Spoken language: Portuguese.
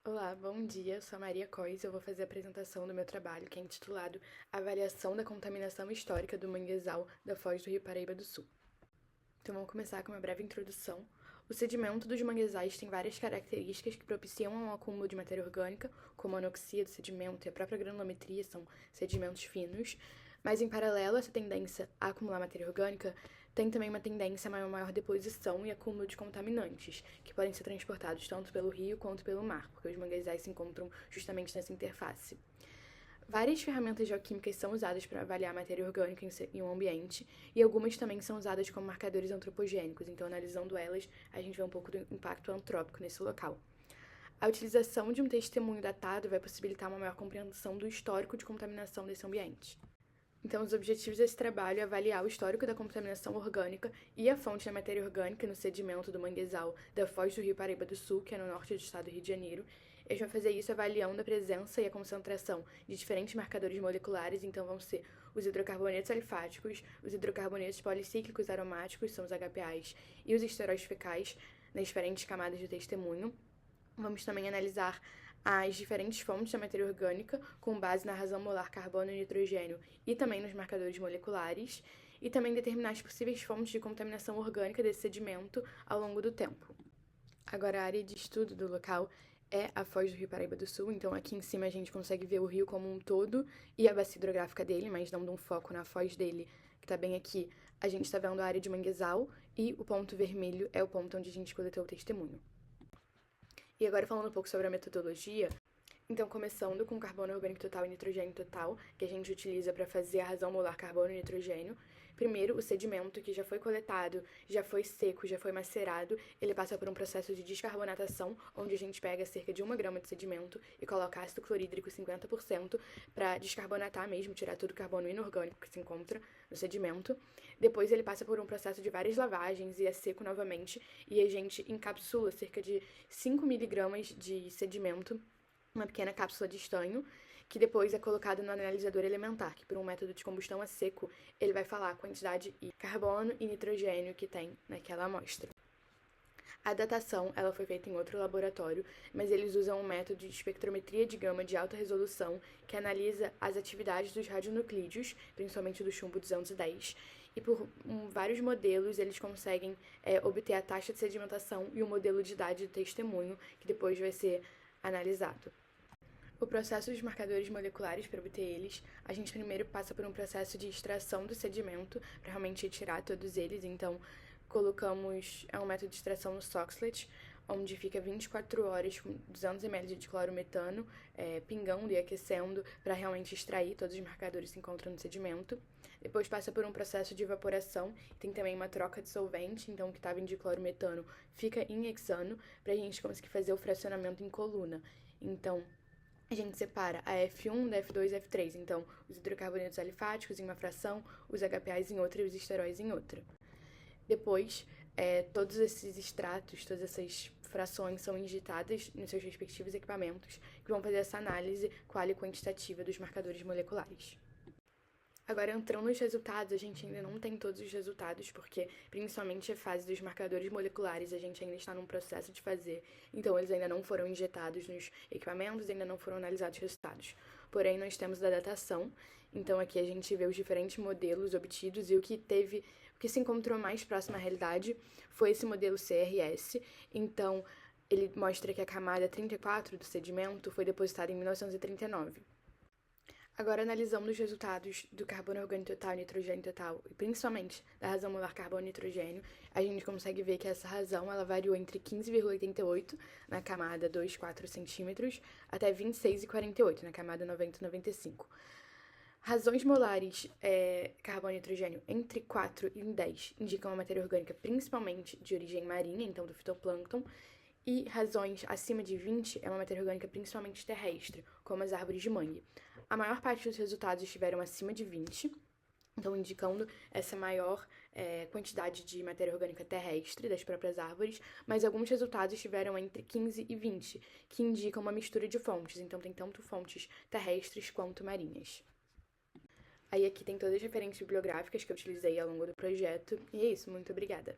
Olá, bom dia. Eu sou a Maria Cois e eu vou fazer a apresentação do meu trabalho, que é intitulado Avaliação da Contaminação Histórica do Manguezal da Foz do Rio Paraíba do Sul. Então vamos começar com uma breve introdução. O sedimento dos manguezais tem várias características que propiciam um acúmulo de matéria orgânica, como a anoxia do sedimento e a própria granulometria, são sedimentos finos, mas em paralelo a essa tendência a acumular matéria orgânica, tem também uma tendência a uma maior deposição e acúmulo de contaminantes, que podem ser transportados tanto pelo rio quanto pelo mar, porque os manguezais se encontram justamente nessa interface. Várias ferramentas geoquímicas são usadas para avaliar a matéria orgânica em um ambiente, e algumas também são usadas como marcadores antropogênicos, então analisando elas, a gente vê um pouco do impacto antrópico nesse local. A utilização de um testemunho datado vai possibilitar uma maior compreensão do histórico de contaminação desse ambiente. Então, os objetivos desse trabalho é avaliar o histórico da contaminação orgânica e a fonte da matéria orgânica no sedimento do manguezal da Foz do Rio Paraíba do Sul, que é no norte do estado do Rio de Janeiro. Eles vão fazer isso avaliando a presença e a concentração de diferentes marcadores moleculares, então vão ser os hidrocarbonetos alifáticos, os hidrocarbonetos policíclicos aromáticos, são os HPAs, e os esteróis fecais nas diferentes camadas do testemunho. Vamos também analisar as diferentes fontes da matéria orgânica com base na razão molar carbono e nitrogênio e também nos marcadores moleculares, e também determinar as possíveis fontes de contaminação orgânica desse sedimento ao longo do tempo. Agora, a área de estudo do local é a Foz do Rio Paraíba do Sul, então aqui em cima a gente consegue ver o rio como um todo e a bacia hidrográfica dele, mas dando um foco na foz dele, que está bem aqui, a gente está vendo a área de manguezal e o ponto vermelho é o ponto onde a gente coletou o testemunho. E agora falando um pouco sobre a metodologia, então começando com carbono orgânico total e nitrogênio total, que a gente utiliza para fazer a razão molar carbono e nitrogênio. Primeiro, o sedimento que já foi coletado, já foi seco, já foi macerado, ele passa por um processo de descarbonatação, onde a gente pega cerca de 1 grama de sedimento e coloca ácido clorídrico 50% para descarbonatar mesmo, tirar todo o carbono inorgânico que se encontra no sedimento. Depois ele passa por um processo de várias lavagens e é seco novamente, e a gente encapsula cerca de 5 miligramas de sedimento, uma pequena cápsula de estanho, que depois é colocado no analisador elementar, que por um método de combustão a seco, ele vai falar a quantidade de carbono e nitrogênio que tem naquela amostra. A datação ela foi feita em outro laboratório, mas eles usam um método de espectrometria de gama de alta resolução que analisa as atividades dos radionuclídeos, principalmente do chumbo 210, e por vários modelos eles conseguem obter a taxa de sedimentação e o modelo de idade do testemunho, que depois vai ser analisado. O processo dos marcadores moleculares, para obter eles, a gente primeiro passa por um processo de extração do sedimento, para realmente retirar todos eles. Então, colocamos um método de extração no Soxhlet, onde fica 24 horas com 200 ml de clorometano, pingando e aquecendo, para realmente extrair todos os marcadores que se encontram no sedimento. Depois passa por um processo de evaporação, tem também uma troca de solvente, então o que estava em diclorometano fica em hexano, para a gente conseguir fazer o fracionamento em coluna. Então, a gente separa a F1 da F2 e F3, então os hidrocarbonetos alifáticos em uma fração, os HPAs em outra e os esteróis em outra. Depois, todos esses extratos, todas essas frações são injetadas nos seus respectivos equipamentos, que vão fazer essa análise qual e quantitativa dos marcadores moleculares. Agora, entrando nos resultados, a gente ainda não tem todos os resultados, porque principalmente a fase dos marcadores moleculares a gente ainda está num processo de fazer, então eles ainda não foram injetados nos equipamentos, ainda não foram analisados os resultados. Porém, nós temos a datação, então aqui a gente vê os diferentes modelos obtidos e o que se encontrou mais próximo à realidade foi esse modelo CRS, então ele mostra que a camada 34 do sedimento foi depositada em 1939. Agora, analisando os resultados do carbono orgânico total e nitrogênio total, e principalmente da razão molar carbono e nitrogênio, a gente consegue ver que essa razão ela variou entre 15,88 na camada 2,4 centímetros até 26,48 na camada 90,95. Razões molares carbono e nitrogênio entre 4 e 10 indicam uma matéria orgânica principalmente de origem marinha, então do fitoplâncton, e razões acima de 20 é uma matéria orgânica principalmente terrestre, como as árvores de mangue. A maior parte dos resultados estiveram acima de 20, então indicando essa maior quantidade de matéria orgânica terrestre das próprias árvores, mas alguns resultados estiveram entre 15 e 20, que indicam uma mistura de fontes, então tem tanto fontes terrestres quanto marinhas. Aí aqui tem todas as referências bibliográficas que eu utilizei ao longo do projeto, e é isso, muito obrigada!